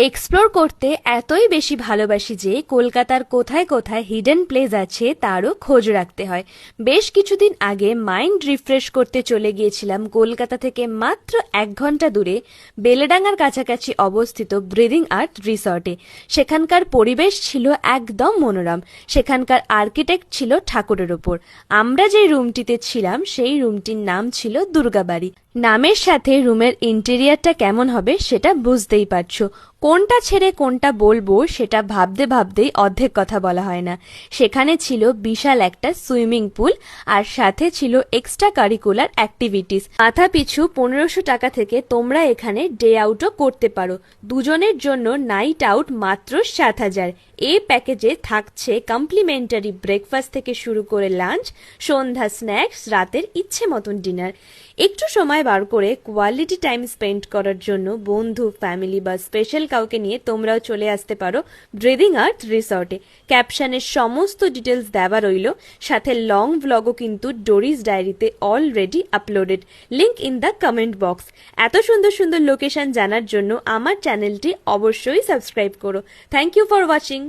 Explore করতে এতই বেশি ভালোবাসি যে কলকাতার কোথায় কোথায় হিডেন প্লেস আছে তারও খোঁজ রাখতে হয়। বেশ কিছুদিন আগে মাইন্ড রিফ্রেশ করতে চলে গিয়েছিলাম কলকাতা থেকে মাত্র 1 ঘন্টা দূরে বেলেডাঙ্গার কাছাকাছি অবস্থিত ব্রিদিং আর্থ রিসর্টে। সেখানকার পরিবেশ ছিল একদম মনোরম, সেখানকার আর্কিটেক্ট ছিল ঠাকুরের ওপর। আমরা যে রুমটিতে ছিলাম সেই রুমটির নাম ছিল দুর্গাবাড়ি। নামের সাথে রুমের ইন্টেরিয়ারটা কেমন হবে সেটা বুঝতেই পারছো। কোনটা ছেড়ে কোনটা বলবো সেটা ভাবতে ভাবতেই অর্ধেক কথা বলা হয় না। সেখানে ছিল বিশাল একটা সুইমিং পুল, আর সাথে ছিল এক্সট্রা কারিকুলার অ্যাক্টিভিটিস। মাথা পিছু 1500 টাকা থেকে তোমরা এখানে ডে আউটও করতে পারো। দুজনের জন্য নাইট আউট মাত্র 7000। এই প্যাকেজে থাকছে কমপ্লিমেন্টারি ব্রেকফাস্ট থেকে শুরু করে লাঞ্চ, সন্ধ্যা স্ন্যাক্স, রাতের ইচ্ছে মতন ডিনার। একটু সময় বার করে কোয়ালিটি টাইম স্পেন্ড করার জন্য বন্ধু, ফ্যামিলি বা স্পেশাল কাউকে নিয়ে তোমরাও চলে আসতে পারো ব্রিদিং আর্থ রিসর্টে। ক্যাপশনের সমস্ত ডিটেলস দেওয়া রইল, সাথে লং ভ্লগও কিন্তু ডোরিস ডায়েরিতে already uploaded, link in the comment box. এত সুন্দর সুন্দর লোকেশন জানার জন্য আমার চ্যানেলটি অবশ্যই সাবস্ক্রাইব করো। Thank you for watching.